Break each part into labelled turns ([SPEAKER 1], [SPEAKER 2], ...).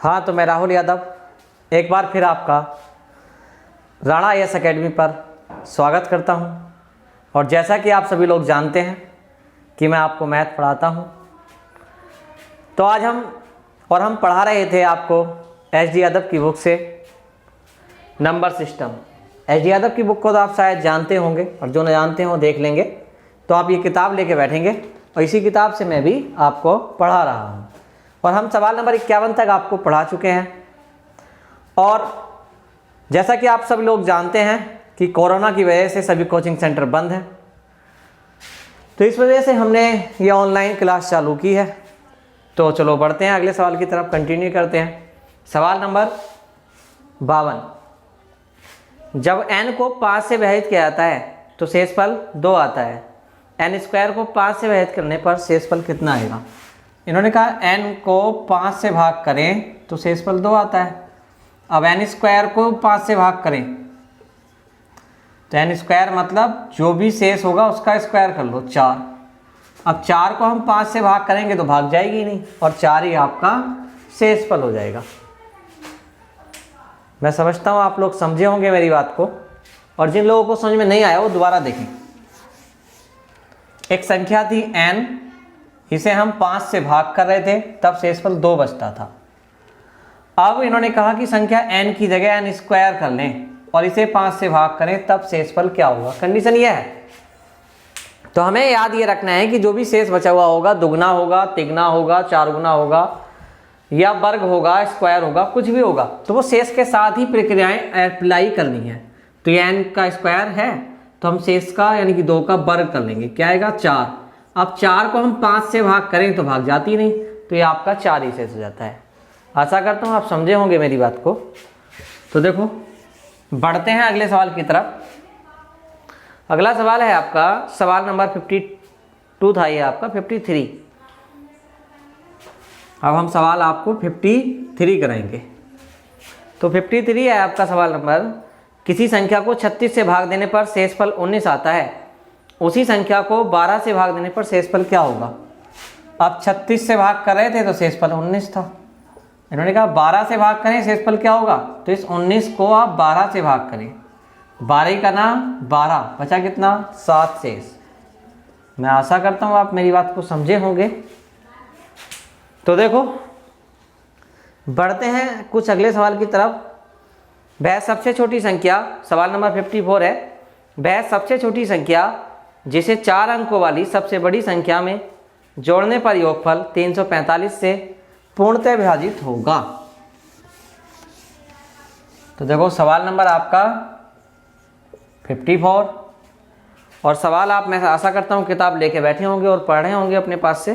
[SPEAKER 1] हाँ, तो मैं राहुल यादव एक बार फिर आपका राणा आईएएस एकेडमी पर स्वागत करता हूँ। और जैसा कि आप सभी लोग जानते हैं कि मैं आपको मैथ पढ़ाता हूँ, तो आज हम पढ़ा रहे थे आपको एच.डी. यादव की बुक से नंबर सिस्टम। एच.डी. यादव की बुक को तो आप शायद जानते होंगे, और जो न जानते हो देख लेंगे। तो आप ये किताब लेके बैठेंगे और इसी किताब से मैं भी आपको पढ़ा रहा हूँ। और हम सवाल नंबर 51 तक आपको पढ़ा चुके हैं। और जैसा कि आप सब लोग जानते हैं कि कोरोना की वजह से सभी कोचिंग सेंटर बंद हैं, तो इस वजह से हमने ये ऑनलाइन क्लास चालू की है। तो चलो बढ़ते हैं अगले सवाल की तरफ, कंटिन्यू करते हैं। सवाल नंबर 52। जब n को 5 से विभाजित किया जाता है तो शेषफल 2 आता है। n स्क्वायर को 5 से विभाजित करने पर शेषफल कितना आएगा? इन्होंने कहा n को 5 से भाग करें तो शेषफल 2 आता है। अब n स्क्वायर को 5 से भाग करें तो n स्क्वायर मतलब जो भी शेष होगा उसका स्क्वायर कर लो, 4। अब 4 को हम 5 से भाग करेंगे तो भाग जाएगी नहीं, और 4 ही आपका शेषफल हो जाएगा। मैं समझता हूँ आप लोग समझे होंगे मेरी बात को, और जिन लोगों को समझ में नहीं आया वो दोबारा देखें। एक संख्या थी n, इसे हम 5 से भाग कर रहे थे तब शेषफल 2 बचता था। अब इन्होंने कहा कि संख्या n की जगह n स्क्वायर कर लें और इसे 5 से भाग करें तब शेषफल क्या होगा। कंडीशन यह है, तो हमें याद ये रखना है कि जो भी शेष बचा हुआ होगा, दुगना होगा, तिगना होगा, 4 गुना होगा, या वर्ग होगा, स्क्वायर होगा, कुछ भी होगा, तो वो शेष के साथ ही प्रक्रियाएं अप्लाई करनी है। तो ये n का स्क्वायर है तो हम शेष का यानी कि 2 का वर्ग कर लेंगे, क्या आएगा? 4। अब 4 को हम 5 से भाग करें तो भाग जाती नहीं, तो ये आपका 4 ही शेष हो जाता है। आशा करता हूँ आप समझे होंगे मेरी बात को। तो देखो बढ़ते हैं अगले सवाल की तरफ। अगला सवाल है आपका सवाल नंबर 52 था, ये आपका 53। अब हम सवाल आपको 53 कराएंगे। तो 53 है आपका सवाल नंबर। किसी संख्या को 36 से भाग देने पर शेषफल 19 आता है, उसी संख्या को 12 से भाग देने पर शेषफल क्या होगा? अब 36 से भाग कर रहे थे तो शेषफल 19 था। इन्होंने कहा 12 से भाग करें शेषफल क्या होगा, तो इस 19 को आप 12 से भाग करें, 12 का नाम 12, बचा कितना? 7 शेष। मैं आशा करता हूँ आप मेरी बात को समझे होंगे। तो देखो बढ़ते हैं कुछ अगले सवाल की तरफ। वह सबसे छोटी संख्या, सवाल नंबर 54 है, वह सबसे छोटी संख्या जिसे 4 अंकों वाली सबसे बड़ी संख्या में जोड़ने पर योगफल 345 से पूर्णतः विभाजित होगा। तो देखो सवाल नंबर आपका 54, और सवाल आप, मैं आशा करता हूँ किताब लेके बैठे होंगे और पढ़ रहे होंगे अपने पास से।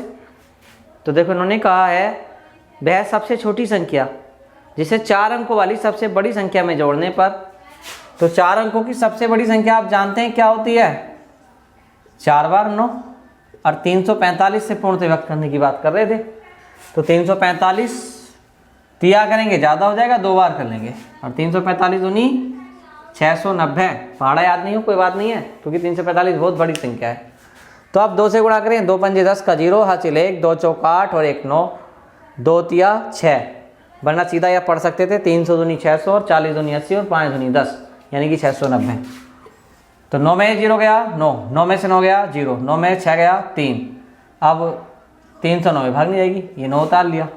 [SPEAKER 1] तो देखो इन्होंने कहा है वह सबसे छोटी संख्या जिसे 4 अंकों वाली सबसे बड़ी संख्या में जोड़ने पर, तो 4 अंकों की सबसे बड़ी संख्या आप जानते हैं क्या होती है? 4 बार 9, और 345 से पूर्णतः व्यक्त करने की बात कर रहे थे। तो 345 दिया करेंगे, ज़्यादा हो जाएगा, 2 बार कर लेंगे, और 345 दूनी 690। पहाड़ा याद नहीं हो कोई बात नहीं है, क्योंकि 345 बहुत बड़ी संख्या है। तो आप 2 से गुणा करें, 2 पंजे 10 का 0, हासिल 1, 2 चौका 8 और 1 9, 2 तिया 6। वरना सीधा यह पढ़ सकते थे 300 दूनी 600 और 40 दूनी 80 और 5 दूनी 10, यानी कि 690। तो 9 में 0 गया 9, 9 में से 9 गया 0, 9 में 6 गया 3। अब 309 में भाग नहीं जाएगी, ये 9 उतार लिया।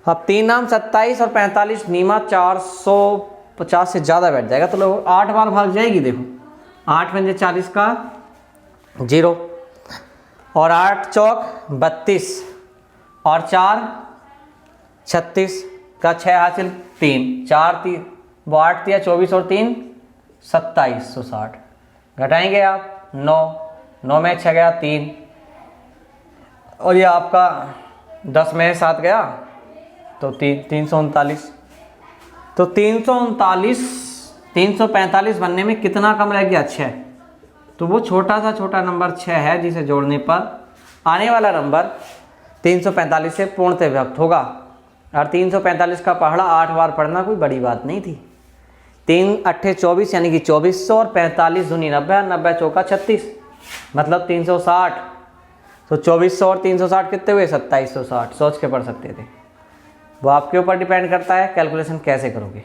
[SPEAKER 1] अब 3 नाम 27 और 45 नीमा 450 से ज़्यादा बैठ जाएगा, तो लोग 8 बार भाग जाएगी। देखो 8 पंजे 40 का 0, और 8 चौक 32, और 4 36 का 6 हासिल 3, 4 3 वो 8 दिया 24 और 3 2760। घटाएंगे आप 9, 9 में 6 गया 3, और ये आपका 10 में 7 गया तो 339। तो 345 बनने में कितना कम रह गया? 6। तो वो छोटा सा छोटा नंबर 6 है जिसे जोड़ने पर आने वाला नंबर 345 से पूर्णतः विभक्त होगा। और 345 का पहाड़ा 8 बार पढ़ना कोई बड़ी बात नहीं थी। 3 8 24 यानी कि 2400, और 45 दूनी 90, 90 चौका 36, मतलब 360। तो 2400 और 360 कितने हुए? 2760। सोच के पढ़ सकते थे। वो आपके ऊपर डिपेंड करता है कैलकुलेशन कैसे करोगे।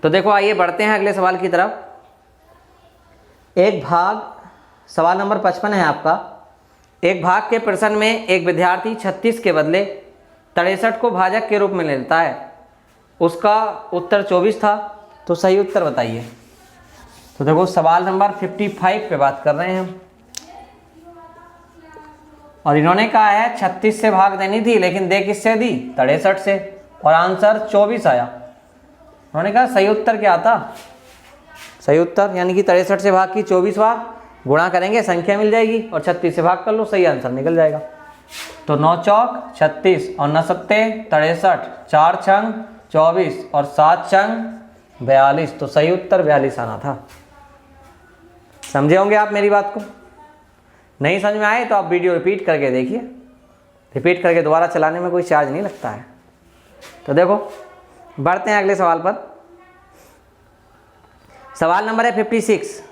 [SPEAKER 1] तो देखो आइए बढ़ते हैं अगले सवाल की तरफ। एक भाग, सवाल नंबर 55 है आपका। एक भाग के प्रश्न में एक विद्यार्थी 36 के बदले 63 को भाजक के रूप में लेता है। उसका उत्तर 24 था, तो सही उत्तर बताइए। तो देखो सवाल नंबर 55 पे बात कर रहे हैं हम, और इन्होंने कहा है 36 से भाग देनी थी, लेकिन दे किससे दी? 63 से, और आंसर 24 आया। उन्होंने कहा सही उत्तर क्या था? सही उत्तर यानी कि 63 से भाग की 24 बार गुणा करेंगे, संख्या मिल जाएगी, और 36 से भाग कर लो, सही आंसर निकल जाएगा। तो 9 चौक 36 और 9 सत्ते 63, 4 छंग 24 और 7 छंग 42, तो सही उत्तर 42 आना था। समझे होंगे आप मेरी बात को? नहीं समझ में आए तो आप वीडियो रिपीट करके देखिए, रिपीट करके दोबारा चलाने में कोई चार्ज नहीं लगता है। तो देखो बढ़ते हैं अगले सवाल पर। सवाल नंबर है 56।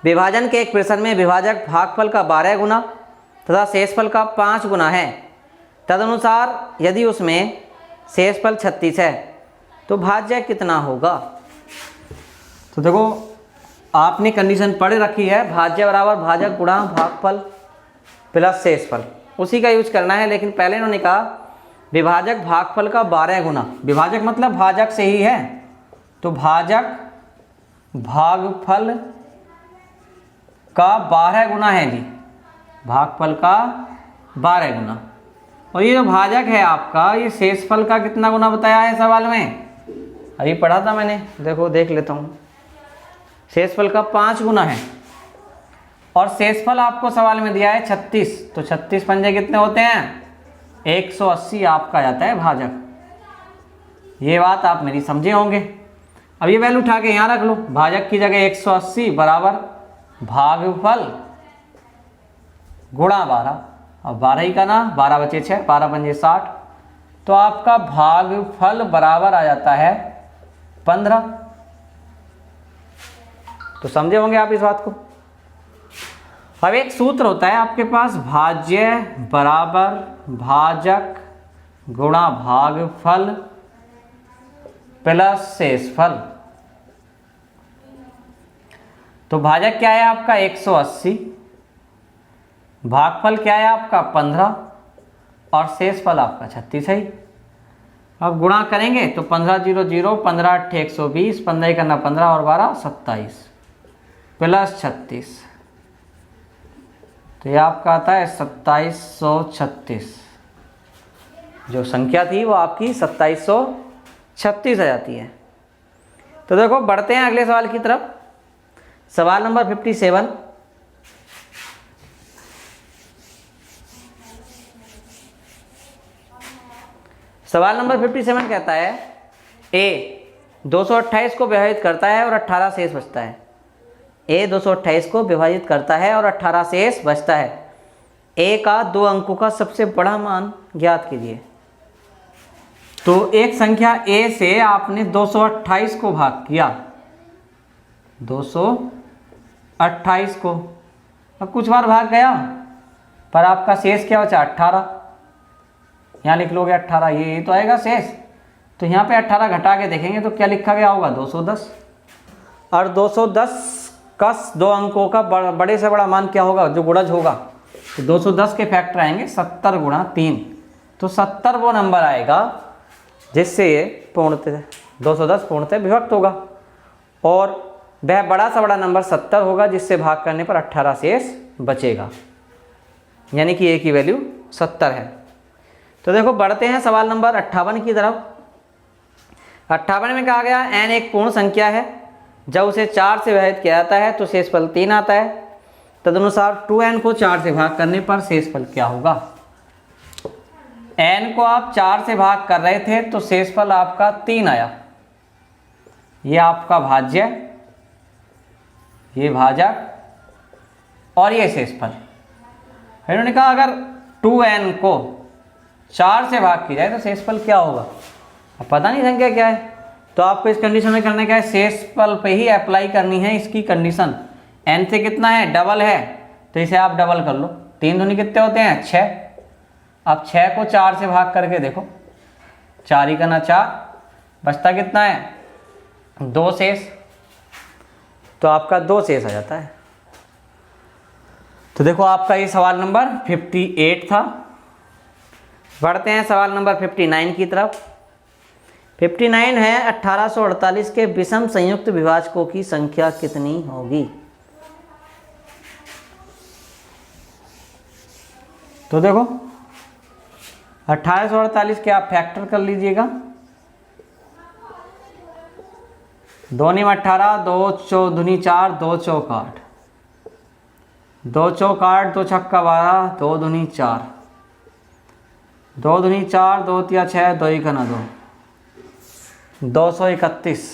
[SPEAKER 1] विभाजन के एक प्रश्न में विभाजक भागफल का 12 गुना तथा शेषफल का 5 गुना है। तदनुसार यदि उसमें शेषफल 36 है तो भाज्य कितना होगा? तो देखो आपने कंडीशन पढ़ रखी है, भाज्य बराबर भाजक गुणा भागफल प्लस शेषफल, उसी का यूज करना है। लेकिन पहले इन्होंने कहा विभाजक भागफल का 12 गुना, विभाजक मतलब भाजक से ही है, तो भाजक भागफल का 12 गुना है जी, भागफल का 12 गुना। और ये जो भाजक है आपका, ये शेषफल का कितना गुना बताया है सवाल में? अभी पढ़ा था मैंने, देखो देख लेता हूँ। शेषफल का 5 गुना है, और शेषफल आपको सवाल में दिया है 36, तो 36 पंजे कितने होते हैं? 180 आपका जाता है भाजक। ये बात आप मेरी समझे होंगे। अब ये वैल्यू उठा के यहाँ रख लो, भाजक की जगह 180 बराबर भागफल गुणा 12, अब 12 ही का ना, 12 बचे 6, 12 पंजे 60, तो आपका भागफल बराबर आ जाता है 15। तो समझे होंगे आप इस बात को। अब एक सूत्र होता है आपके पास, भाज्य बराबर भाजक गुणा भागफल प्लस शेषफल। तो भाजक क्या है आपका? 180, भागफल क्या है आपका? 15, और शेषफल आपका 36 है। अब गुणा करेंगे तो 15 0 0, 15 8 120, 15 करना 15 और 12 27 प्लस 36, तो ये आपका आता है 2736। जो संख्या थी वो आपकी 2736 आ जाती है। तो देखो बढ़ते हैं अगले सवाल की तरफ। सवाल नंबर 57। सवाल नंबर 57 कहता है ए 228 को विभाजित करता है और 18 शेष बचता है। ए 228 को विभाजित करता है और 18 शेष बचता है। ए का 2 अंकों का सबसे बड़ा मान ज्ञात कीजिए। तो एक संख्या ए से आपने 228 को भाग किया, 228 को, अब कुछ बार भाग गया पर आपका शेष क्या बचा? 18। यहाँ लिख लोगे 18, ये तो आएगा शेष। तो यहाँ पे 18 घटा के देखेंगे तो क्या लिखा गया होगा? 210। और 210 का 2 अंकों का बड़े से बड़ा मान क्या होगा जो गुणज होगा? तो 210 के फैक्टर आएंगे 70 गुणा 3, तो 70 वो नंबर आएगा जिससे ये पूर्णतः 210 पूर्णतः विभक्त होगा, और वह बड़ा से बड़ा नंबर 70 होगा जिससे भाग करने पर 18 शेष बचेगा, यानी कि ए की वैल्यू 70 है। तो देखो बढ़ते हैं सवाल नंबर 58 की तरफ। 58 में कहा गया n एक पूर्ण संख्या है, जब उसे 4 से विभाजित किया जाता है तो शेषफल 3 आता है। तदनुसार 2n को 4 से भाग करने पर शेषफल क्या होगा? n को आप 4 से भाग कर रहे थे तो शेषफल आपका 3 आया। ये आपका भाज्य, ये भाजक और ये शेषफल। इन्होंने कहा अगर 2n को 4 से भाग की जाए तो शेषफल क्या होगा? अब पता नहीं संख्या क्या है, तो आपको इस कंडीशन में करने का है, शेषफल पे ही अप्लाई करनी है इसकी कंडीशन। n से कितना है? डबल है, तो इसे आप डबल कर लो। 3 दूनी कितने होते हैं? 6। अब 6 को 4 से भाग करके देखो, 4 ही करना 4, बचता कितना है 2 शेष, तो आपका 2 शेष आ जाता है। तो देखो आपका ये सवाल नंबर 58 था। बढ़ते हैं सवाल नंबर 59 की तरफ। 59 है 1848 के विषम संयुक्त विभाजकों की संख्या कितनी होगी। तो देखो 1848 के आप फैक्टर कर लीजिएगा, 2 × 18, 2 चौदुनी 4, 2 चौक 8, 2 चौक 8, 2 छक्का 12, 2 दूनी 4, 2 दूनी 4, 2 तिया 6, 2 का ना 2, 231।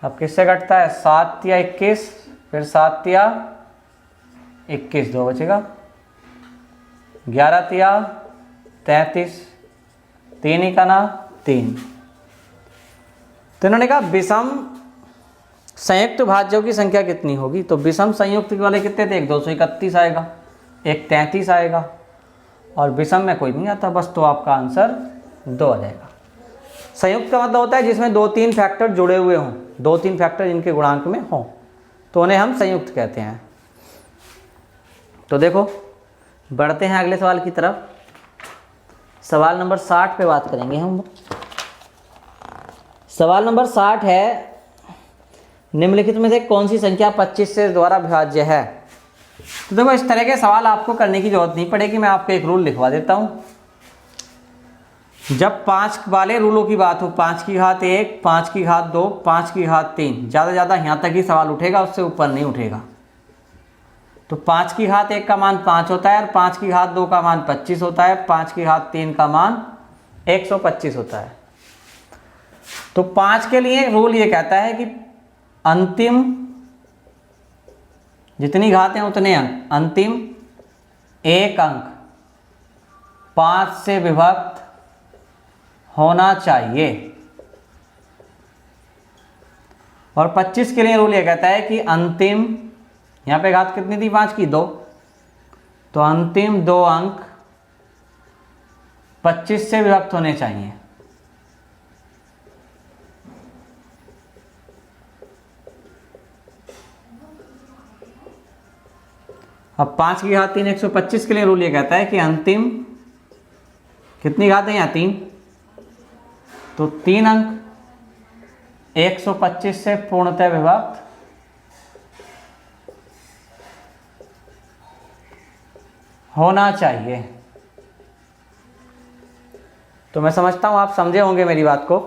[SPEAKER 1] अब किससे घटता है 7 तिया 21, फिर 7 तिया 21, 2 बचेगा, 11 तिया 33, 3 का ना 3। तो इन्होंने कहा विषम संयुक्त भाज्यों की संख्या कितनी होगी। तो विषम संयुक्त वाले कितने थे, एक 231 आएगा, एक 33 आएगा, और विषम में कोई नहीं आता बस, तो आपका आंसर 2 आ जाएगा। संयुक्त का मतलब होता है जिसमें 2-3 फैक्टर जुड़े हुए हों, 2-3 फैक्टर जिनके गुणांक में हों, तो उन्हें हम संयुक्त कहते हैं। तो देखो बढ़ते हैं अगले सवाल की तरफ। सवाल नंबर 60 पे बात करेंगे हम। सवाल नंबर 60 है निम्नलिखित में से कौन सी संख्या 25 से द्वारा विभाज्य है। तो देखो इस तरह के सवाल आपको करने की जरूरत नहीं पड़ेगी, मैं आपको एक रूल लिखवा देता हूँ। जब 5 वाले रूलों की बात हो, 5 की घात 1, 5 की घात 2, 5 की घात 3, ज़्यादा ज़्यादा यहाँ तक ही सवाल उठेगा, उससे ऊपर नहीं उठेगा। तो 5 की घात 1 का मान 5 होता है, और 5 की घात 2 का मान 25 होता है, 5 की घात 3 का मान 125 होता है। तो 5 के लिए रूल ये कहता है कि अंतिम जितनी घातें उतने अंक, अंतिम एक अंक 5 से विभक्त होना चाहिए। और 25 के लिए रूल ये कहता है कि अंतिम, यहाँ पे घात कितनी थी 5 की 2, तो अंतिम 2 अंक 25 से विभक्त होने चाहिए। अब 5 की घात 3 125 के लिए रूल ये कहता है कि अंतिम कितनी घात है यहाँ 3, तो 3 अंक 125 से पूर्णतः विभक्त होना चाहिए। तो मैं समझता हूं आप समझे होंगे मेरी बात को।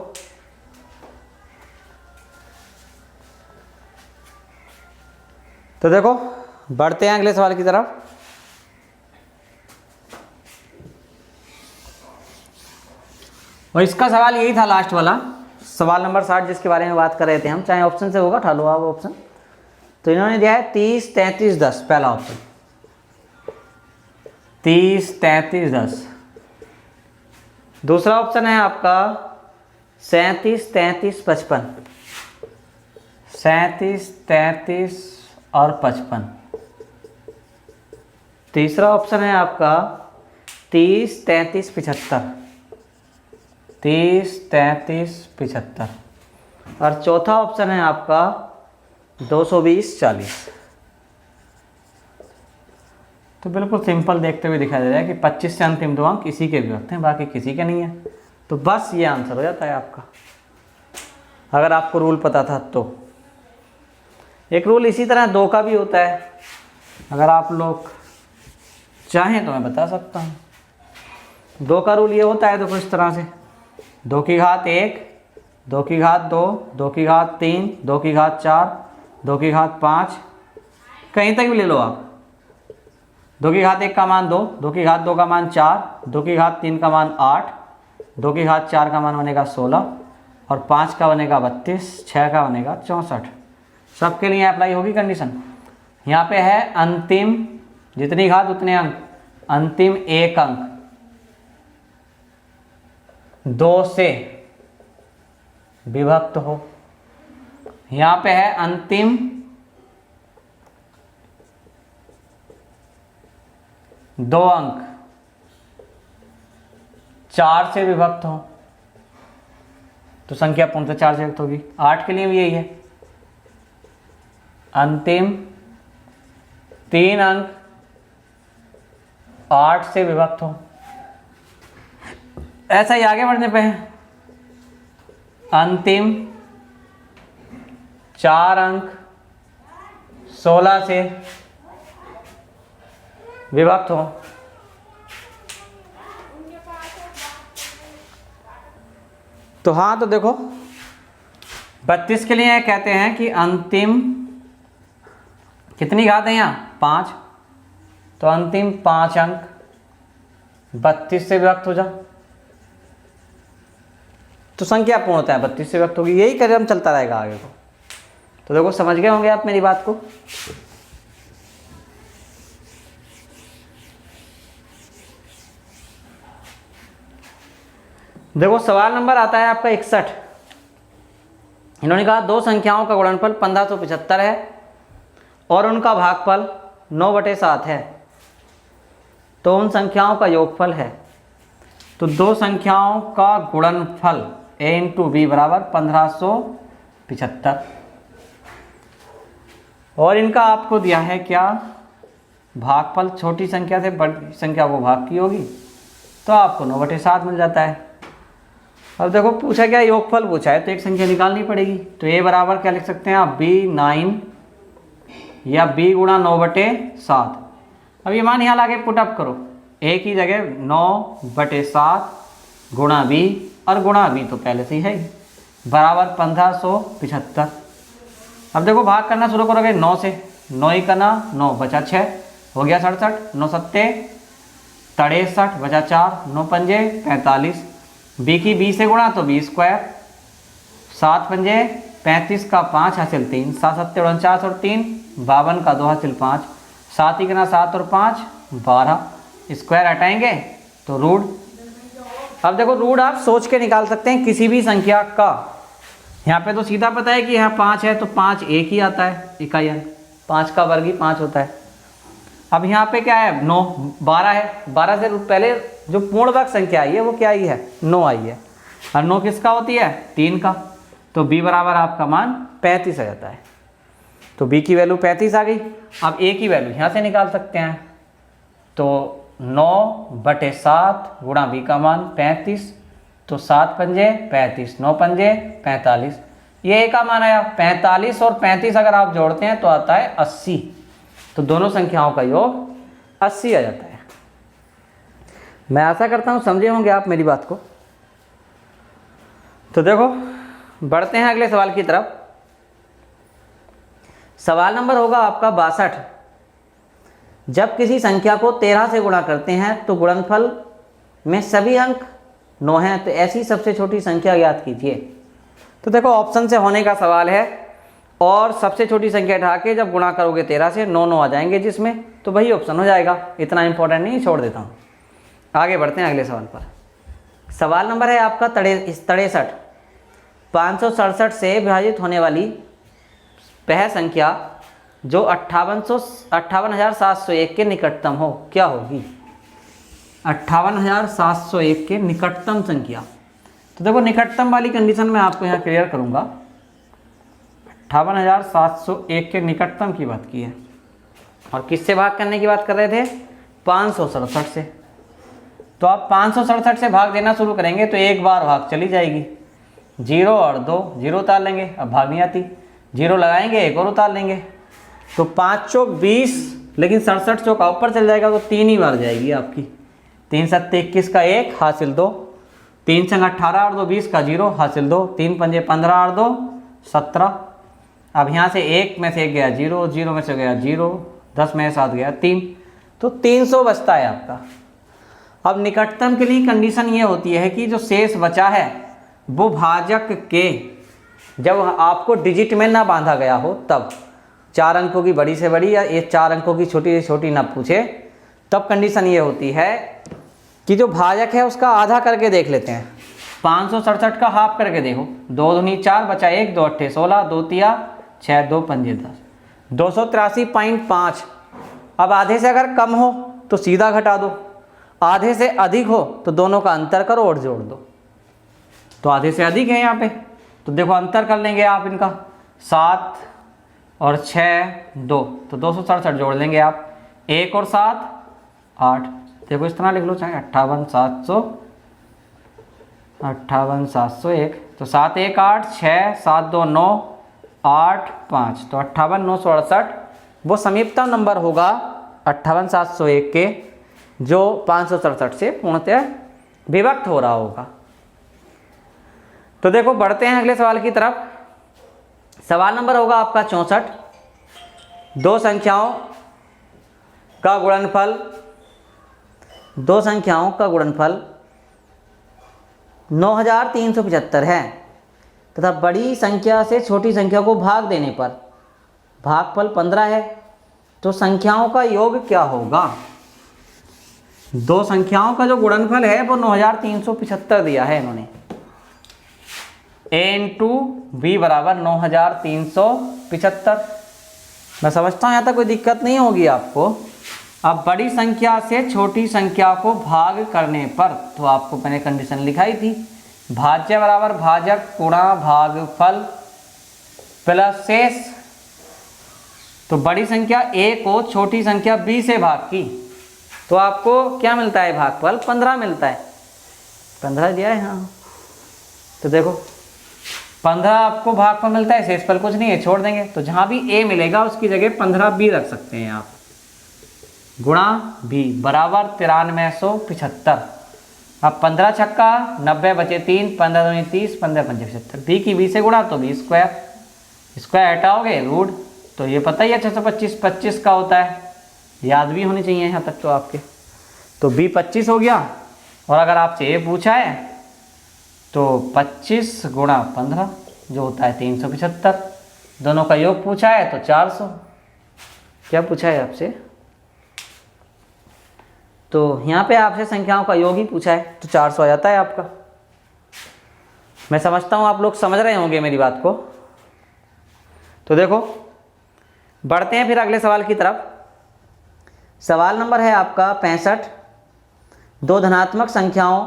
[SPEAKER 1] तो देखो बढ़ते हैं अगले सवाल की तरफ। और इसका सवाल यही था लास्ट वाला, सवाल नंबर 60 जिसके बारे में बात कर रहे थे हम, चाहे ऑप्शन से होगा, उठा लो आप ऑप्शन। तो इन्होंने दिया है 30 33 10, पहला ऑप्शन 30 33 10। दूसरा ऑप्शन है आपका 37 33 55, 37 33 और 55। तीसरा ऑप्शन है आपका 30 33 75, 30 33 75। और चौथा ऑप्शन है आपका 220 40। तो बिल्कुल सिंपल देखते हुए दिखाई दे रहा है कि 25 से अंतिम 2 अंक इसी के विभक्त हैं, बाकी किसी के नहीं है। तो बस ये आंसर हो जाता है आपका, अगर आपको रूल पता था तो। एक रूल इसी तरह 2 का भी होता है, अगर आप लोग चाहें तो मैं बता सकता हूँ। 2 का रूल ये होता है, देखो इस तरह से 2 की घात 1, 2 की घात 2, 2 की घात 3, 2 की घात 4, 2 की घात 5, कहीं तक भी ले लो आप। 2 की घात 1 का मान 2, 2 की घात 2 का मान 4, 2 की घात 3 का मान 8, 2 की घात 4 का मान बनेगा 16, और 5 का बनेगा 32, 6 का बनेगा 64। सबके लिए अप्लाई होगी कंडीशन। यहाँ पे है अंतिम जितनी घात उतने अंक, अंतिम एक अंक 2 से विभक्त हो। यहाँ पे है अंतिम दो अंक 4 से विभक्त हो तो संख्या पूर्णतः 4 से विभक्त होगी। 8 के लिए भी यही है, अंतिम 3 अंक 8 से विभक्त हो। ऐसा ही आगे बढ़ने पे है, अंतिम 4 अंक 16 से विभक्त हो। तो हाँ, तो देखो 32 के लिए कहते हैं कि अंतिम कितनी घात है यहाँ 5, तो अंतिम 5 अंक 32 से विभक्त हो जा, तो संख्या पूर्णतः 32 से विभक्त होगी। यही क्रम चलता रहेगा आगे को। तो देखो समझ गए होंगे आप मेरी बात को। देखो सवाल नंबर आता है आपका 61। इन्होंने कहा दो संख्याओं का गुणनफल 1575 है और उनका भागफल 9/7 है, तो उन संख्याओं का योगफल है। तो दो संख्याओं का गुणनफल a × b बराबर 1575 और इनका आपको दिया है क्या, भागफल छोटी संख्या से बड़ी संख्या को भाग की होगी, तो आपको 9/7 मिल जाता है। अब देखो पूछा क्या, योगफल पूछा है तो एक संख्या निकालनी पड़ेगी। तो a बराबर क्या लिख सकते हैं आप, b 9 या b × 9/7। अब ये मान यहाँ ला के पुटअप करो, a की जगह 9/7 गुणा b, और गुणा b तो पहले से ही है, बराबर 1575। अब देखो भाग करना शुरू करोगे 9 से, 9 ही करना 9 बचा 6 हो गया 67, 9 सत्ते 63 बचा 4, 9 पंजे 45, b की b से गुणा तो b स्क्वायर, 7 पंजे 35 का 5 हासिल 3, 7 सत्ते 49 और 3 52 का 2 हासिल 5, 7 ही करना 7 और 5 12, स्क्वायर हटाएंगे तो रूट। अब देखो रूट आप सोच के निकाल सकते हैं किसी भी संख्या का। यहाँ पे तो सीधा पता है कि यहाँ 5 है तो 5 एक ही आता है, इकाई है, 5 का वर्ग ही 5 होता है। अब यहाँ पे क्या है 9, 12 है, 12 से पहले जो पूर्ण वर्ग संख्या आई है वो क्या आई है 9 आई है, और 9 किसका होती है 3 का, तो b बराबर आपका मान 35 आ जाता है। तो b की वैल्यू 35 आ गई। अब a की वैल्यू यहाँ से निकाल सकते हैं, तो 9/7 गुणा b का मान 35, तो 7 पंजे 35, 9 पंजे 45, ये a का मान आया 45 और 35 अगर आप जोड़ते हैं तो आता है 80। तो दोनों संख्याओं का योग 80 आ जाता है। मैं आशा करता हूँ समझे होंगे आप मेरी बात को। तो देखो बढ़ते हैं अगले सवाल की तरफ। सवाल नंबर होगा आपका 62। जब किसी संख्या को 13 से गुणा करते हैं तो गुणनफल में सभी अंक 9 हैं, तो ऐसी सबसे छोटी संख्या ज्ञात कीजिए। तो देखो ऑप्शन से होने का सवाल है और सबसे छोटी संख्या उठा के जब गुणा करोगे 13 से 9 आ जाएंगे जिसमें, तो वही ऑप्शन हो जाएगा। इतना इंपॉर्टेंट नहीं, छोड़ देता हूँ। आगे बढ़ते हैं अगले सवाल पर। सवाल नंबर है आपका 63। 567 से विभाजित होने वाली वह संख्या जो 58,701 के निकटतम हो, क्या होगी। 58,701 के निकटतम संख्या। तो देखो निकटतम वाली कंडीशन में आपको यहाँ क्लियर करूँगा। 58,701 के निकटतम की बात की है और किससे भाग करने की बात कर रहे थे 567 से। तो आप 567 से भाग देना शुरू करेंगे तो एक बार भाग चली जाएगी, 0 और 2 0 उतार लेंगे, अब भाग नहीं आती, 0 लगाएंगे एक और उतार लेंगे, तो 5 चौक 20, लेकिन 67 चौका ऊपर चल जाएगा तो 3 ही बार जाएगी आपकी। 3 सत्ते 21 का 1 हासिल 2, 3 संग 18 और 2 20 का 0 हासिल 2, 3 पंजे 15 और 2 17। अब यहाँ से 1 में से 1 गया 0, 0 में से गया 0, 10 में से 7 गया 3, तो 300 बचता है आपका। अब निकटतम के लिए कंडीशन ये होती है कि जो शेष बचा है वो भाजक के जब आपको डिजिट में ना बांधा गया हो, तब 4 अंकों की बड़ी से बड़ी या ये 4 अंकों की छोटी से छोटी ना पूछे, तब कंडीशन ये होती है कि जो भाजक है उसका आधा करके देख लेते हैं। 567 का हाफ करके देखो, 2 दूनी 4 बचा 1, 2 अट्ठे 16, 2 तिया 6, 2 पंजे 10, 283.5। अब आधे से अगर कम हो तो सीधा घटा दो, आधे से अधिक हो तो दोनों का अंतर करो और जोड़ दो। तो आधे से अधिक है यहाँ पे, तो देखो अंतर कर लेंगे आप इनका, 7 और 6 2, तो 267 जोड़ लेंगे आप, 1 और 7 8। देखो इस तरह लिख लो चाहे 58,701, तो 7 1 8, 6 7 2 9 8 5, तो 58,968 वो समीपतम नंबर होगा 58,701 के, जो 567 से पूर्णतः विभक्त हो रहा होगा। तो देखो बढ़ते हैं अगले सवाल की तरफ। सवाल नंबर होगा आपका 64। दो संख्याओं का गुणनफल 9,375 है तथा बड़ी संख्या से छोटी संख्या को भाग देने पर भागफल 15 है, तो संख्याओं का योग क्या होगा। दो संख्याओं का जो गुणनफल है वो 9,375 दिया है इन्होंने, a इंटू बी बराबर 9,375। मैं समझता हूँ यहाँ तक कोई दिक्कत नहीं होगी आपको। अब बड़ी संख्या से छोटी संख्या को भाग करने पर, तो आपको मैंने कंडीशन लिखाई थी, भाज्य बराबर भाजक गुणा भागफल प्लस शेष। तो बड़ी संख्या a को छोटी संख्या b से भाग की तो आपको क्या मिलता है, भागफल 15 मिलता है। 15 दिया है हाँ, तो देखो 15 आपको भागफल मिलता है, शेषफल कुछ नहीं है, छोड़ देंगे। तो जहां भी a मिलेगा उसकी जगह 15 b रख सकते हैं आप, गुणा b बराबर 9375। अब 15 छक्का 90 बचे 3, 15 दूनी 30, 15 पंजे 75, b की b से गुणा तो b स्क्वायर, स्क्वायर हटाओगे रूट, तो ये पता ही है 625 25 का होता है, याद भी होनी चाहिए यहाँ तक तो आपके। तो b 25 हो गया, और अगर आपसे a पूछा है तो 25 गुणा 15 जो होता है 375, दोनों का योग पूछा है तो 400। क्या पूछा है आपसे, तो यहाँ पे आपसे संख्याओं का योग ही पूछा है, तो 400 आ जाता है आपका। मैं समझता हूँ आप लोग समझ रहे होंगे मेरी बात को। तो देखो बढ़ते हैं फिर अगले सवाल की तरफ। सवाल नंबर है आपका 65। दो धनात्मक संख्याओं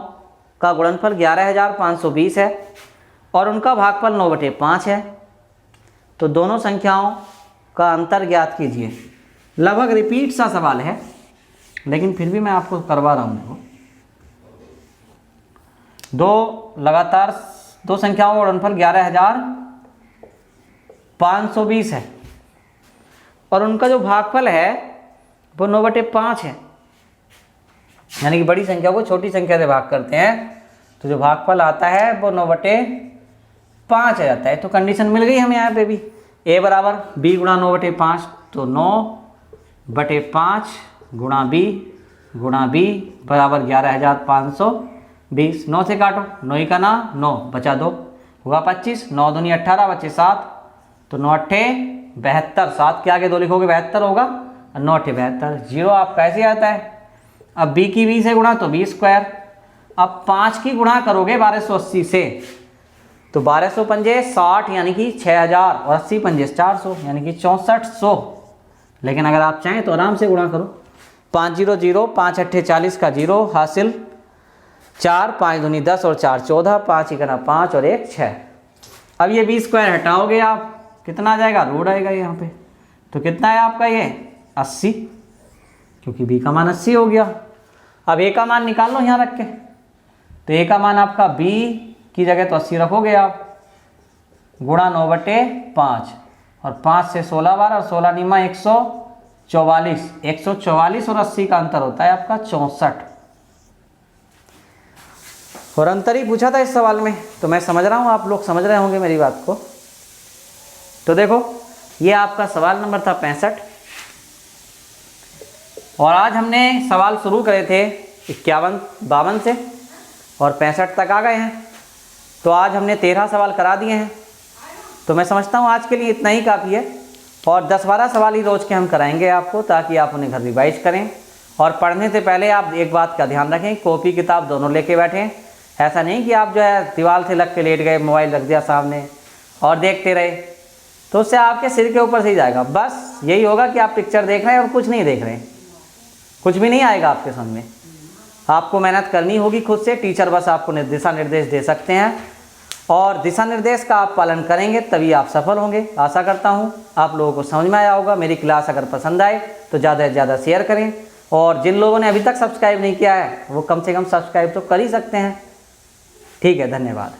[SPEAKER 1] का गुणनफल 11,520 है और उनका भागफल 9/5 है, तो दोनों संख्याओं का अंतर ज्ञात कीजिए। लगभग रिपीट सा सवाल है, लेकिन फिर भी मैं आपको करवा रहा हूँ। देखो दो संख्याओं का गुणनफल 11,520 है और उनका जो भागफल है वो 9/5 है, यानी कि बड़ी संख्या को छोटी संख्या से भाग करते हैं तो जो भागफल आता है वो 9/5 आ जाता है। तो कंडीशन मिल गई हमें यहाँ पे भी, a बराबर b गुणा 9/5, तो 9/5 गुणा b बराबर 11,520। 9 से काटो, 9 का 9 बचा 2 होगा 25, 9 दूनी 18 बचे 7, तो 9 8 72, 7 के आगे 2 लिखोगे 72 होगा, 9 8 72, 0 आप कैसे आता है। अब b की b से गुणा तो b स्क्वायर, अब 5 की गुणा करोगे 1280 से, तो 1200 पंजे 60 यानी कि 6000 और 80 पंजे 400 यानी कि 6400। लेकिन अगर आप चाहें तो आराम से गुणा करो, 5 0 0, 5 8 40 का 0 हासिल, 4 5 दूनी 10 और 4 14, 5 1 5 और 1 6। अब ये b स्क्वायर हटाओगे आप, कितना आ जाएगा, रूट आएगा यहाँ पे, तो कितना है आपका ये 80, क्योंकि b का मान 80 हो गया। अब a का मान निकाल लो यहाँ रख के, तो a का मान आपका b की जगह तो 80 रखोगे आप, गुणा 9/5 और 5 से 16 बार और 16 निमा 144 और 80 का अंतर होता है आपका 64। और अंतर ही पूछा था इस सवाल में, तो मैं समझ रहा हूँ आप लोग समझ रहे होंगे मेरी बात को। तो देखो ये आपका सवाल नंबर था 65, और आज हमने सवाल शुरू करे थे 51-52 से और 65 तक आ गए हैं, तो आज हमने 13 सवाल करा दिए हैं। तो मैं समझता हूँ आज के लिए इतना ही काफ़ी है, और 10-12 सवाल ही रोज़ के हम कराएंगे आपको, ताकि आप उन्हें घर रिवाइज करें। और पढ़ने से पहले आप एक बात का ध्यान रखें, कॉपी किताब दोनों लेके बैठें। ऐसा नहीं कि आप जो है दीवार से लग के लेट गए, मोबाइल रख दिया सामने और देखते रहे, तो उससे आपके सिर के ऊपर से ही जाएगा। बस यही होगा कि आप पिक्चर देख रहे हैं और कुछ नहीं देख रहे हैं, कुछ भी नहीं आएगा आपके समझ में। आपको मेहनत करनी होगी खुद से, टीचर बस आपको दिशा निर्देश दे सकते हैं और दिशा निर्देश का आप पालन करेंगे तभी आप सफल होंगे। आशा करता हूँ आप लोगों को समझ में आया होगा। मेरी क्लास अगर पसंद आए तो ज़्यादा से ज़्यादा शेयर करें और जिन लोगों ने अभी तक सब्सक्राइब नहीं किया है वो कम से कम सब्सक्राइब तो कर ही सकते हैं। ठीक है, धन्यवाद।